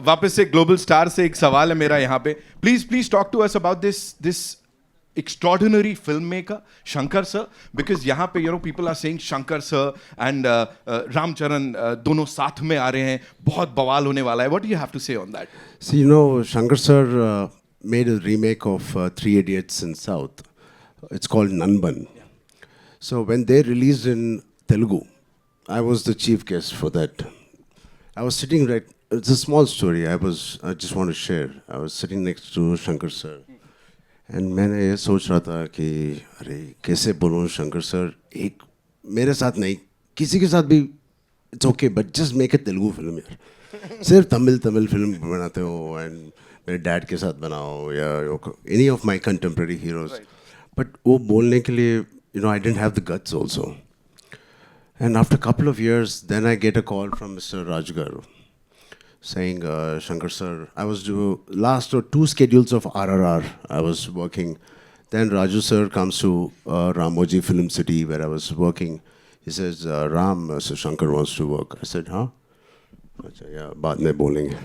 वापस से global star से एक सवाल है मेरा यहाँ पे. Please talk to us about this extraordinary filmmaker Shankar sir, because यहाँ पे people are saying Shankar sir and Ram Charan दोनों साथ में आ रहे हैं, बहुत बवाल होने वाला है. What do you have to say on that? See, Shankar sir made a remake of Three Idiots in South. It's called Nanban. Yeah. So when they released in Telugu, I was the chief guest for that. I was sitting it's a small story I just want to share. I was sitting next to Shankar sir. And मैंने ये सोच रहा था कि अरे कैसे बोलूँ Shankar sir, एक मेरे साथ नहीं किसी के साथ भी it's okay, but just make a Telugu film यार. सिर्फ तमिल फिल्म बनाते हो एंड मेरे डैड के साथ बनाओ या any of my contemporary heroes. But वो बोलने के लिए I didn't have the guts also. And after couple of years then I get a call from mister Raju garu saying, Shankar sir, I was last 2 schedules of RRR I was working. Then Raju sir comes to Ramoji Film City where I was working. He says, Ram, so Shankar wants to work. I said, huh? Achha, yeah, baad mein bolenge.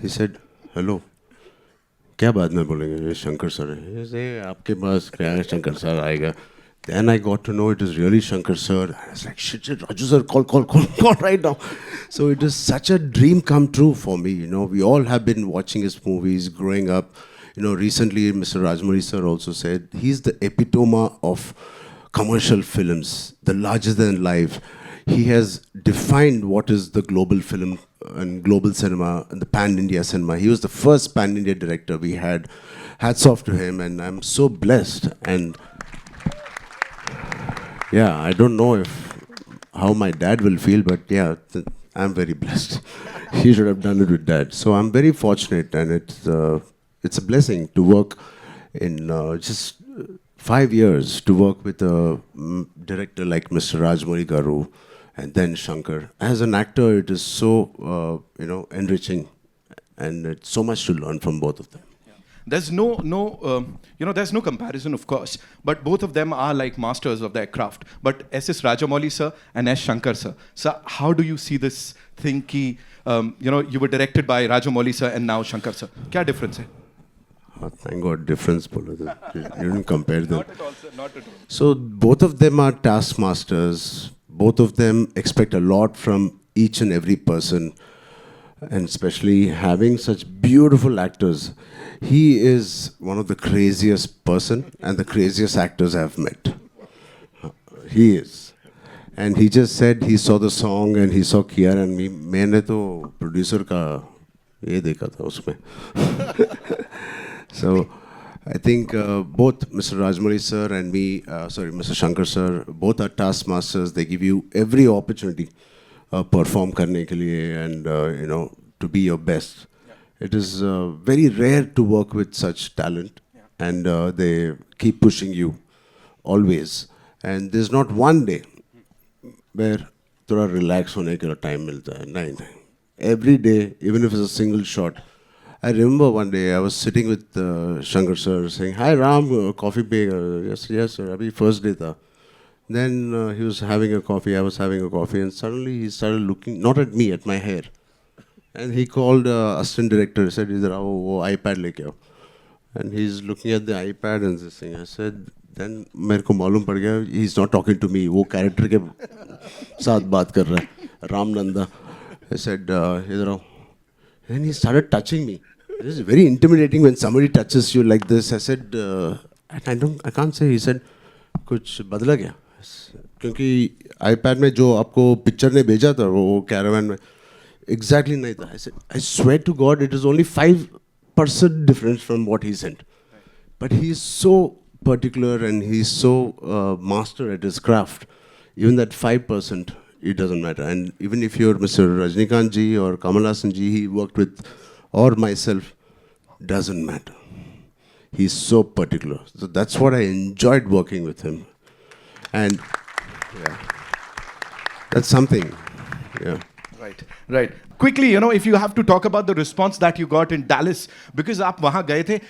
He said, hello. क्या बाद में बोलेंगे? Shankar sir है. He said, आपके पास क्या है? Shankar sir आएगा. Then I got to know it is really Shankar sir. I was like, shit, Raju sir, call right now. So it is such a dream come true for me. We all have been watching his movies growing up. Recently Mr. Rajmouli sir also said he's the epitome of commercial films, the larger than life. He has defined what is the global film and global cinema and the pan-India cinema. He was the first pan-India director we had. Hats off to him, and I'm so blessed. And yeah, I don't know how my dad will feel, but yeah, I'm very blessed. He should have done it with dad. So I'm very fortunate, and it's a blessing to work in just 5 years to work with a director like Mr. Rajmouli Garu and then Shankar. As an actor, it is so enriching, and it's so much to learn from both of them. There's there's no comparison, of course, but both of them are like masters of their craft. But S.S. Rajamouli sir and S. Shankar sir. So how do you see this thing ki, you were directed by Rajamouli sir and now Shankar sir? Kya difference hai? Oh, thank God, difference. You didn't compare them. Not at all, sir. Not at all. So both of them are taskmasters. Both of them expect a lot from each and every person. And especially having such beautiful actors. He is one of the craziest person and the craziest actors I've met. He is. And he just said he saw the song and he saw Kiara and me. मैंने तो producer का ये देखा था उसमें. So I think both Mr. Rajmouli sir and me, Mr. Shankar sir, both are taskmasters. They give you every opportunity. Perform करने के लिए and to be your best. Yeah. It is very rare to work with such talent, and they keep pushing you always. And there's not one day where थोड़ा relax होने के लिए time मिलता है. नहीं. Every day, even if it's a single shot. I remember one day I was sitting with Shankar sir saying, "Hi Ram, coffee bag." Yes sir. Abhi first day tha. Then he was having a coffee, I was having a coffee, and suddenly he started looking, not at me, at my hair. And he called assistant director, he said, "Idhar aao, wo iPad leke aao." And he's looking at the iPad and this thing. I said, then मेरे को मालूम पड़ गया, he's not talking to me, वो character के साथ बात कर रहा है, Ram Nanda. I said, "Idhar aao." And he started touching me. It is very intimidating when somebody touches you like this. I said, I can't say. He said, कुछ बदला क्या? क्योंकि iPad में जो आपको पिक्चर ने भेजा था वो कैरावन में exactly नहीं था. I swear to God, it is only 5% difference from what he sent. But he is so particular and he is so master at his craft. Even that 5%, it doesn't matter. And even if you're Mr. Rajnikant ji or Kamal Haasan ji, he worked with, or myself, doesn't matter. He's so particular. So that's what I enjoyed working with him. And yeah, that's something. Yeah. Right. Quickly, if you have to talk about the response that you got in Dallas, because आप वहाँ गए थे,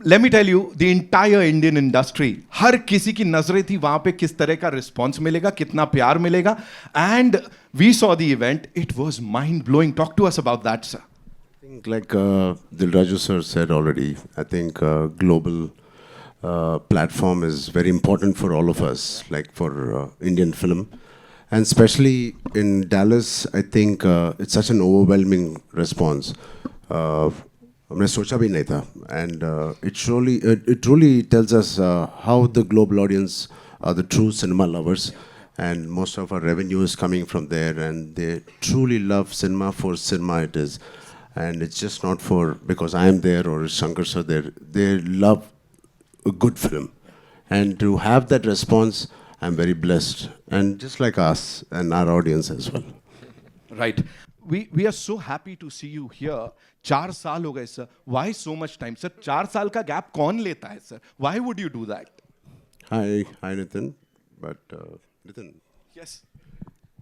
let me tell you, the entire Indian industry, हर किसी की नजरें थी वहां पे किस तरह का रिस्पॉन्स मिलेगा, कितना प्यार मिलेगा. And we saw the event. It was mind blowing. Talk to us about that, sir. I think like Dilraju sir said already, I think global platform is very important for all of us, like for Indian film. And especially in Dallas, I think it's such an overwhelming response. हमने सोचा भी नहीं था. And it truly tells us how the global audience are the true cinema lovers. And most of our revenue is coming from there, and they truly love cinema for cinema it is. And it's just not for because I am there or Shankar sir there. They love a good film. And to have that response, I'm very blessed. And just like us and our audience as well. Right. We are so happy to see you here. 4 साल हो गए sir. Why so much time, sir? 4 साल का gap कौन लेता है sir? Why would you do that? Hi Nitin. But Nitin, Yes.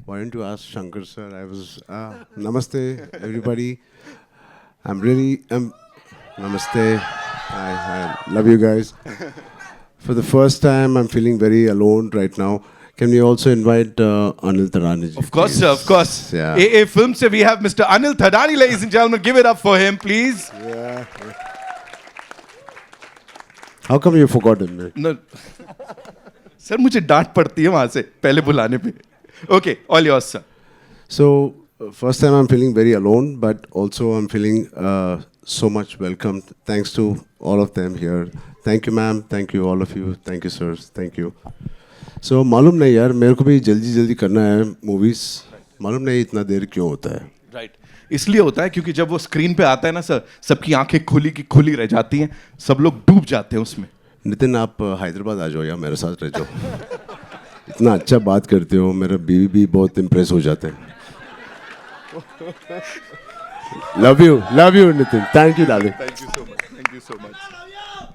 why didn't you ask Shankar sir? I was Namaste everybody. Namaste. I love you guys. For the first time, I'm feeling very alone right now. Can we also invite Anil Tadani? Of course, sir. Of course. Yeah. AA Film se we have Mr. Anil Thadani, ladies and gentlemen. Give it up for him, please. Yeah. How come you forgot him? No. Sir मुझे डांट पड़ती है वहां से पहले बुलाने पे. Okay, all yours, sir. So, first time I'm feeling very alone, but also I'm feeling so much welcomed. Thanks to all of them here. Thank you, ma'am. Thank you, all of you. Thank you, sirs. Thank you. So, मालूम नहीं यार मेरे को भी जल्दी करना है movies. मालूम नहीं इतना देर क्यों होता है. Right. इसलिए होता है क्योंकि जब वो स्क्रीन पे आता है ना सर, सबकी आंखें खुली की खुली रह जाती हैं, सब लोग डूब जाते हैं उसमें. नितिन आप हैदराबाद आ जाओ या मेरे साथ रह जाओ. इतना अच्छा बात करते हो, मेरा बीवी भी बहुत इम्प्रेस हो जाते हैं. Love you Nitin. Thank you darling. Thank you so much. Thank you so much.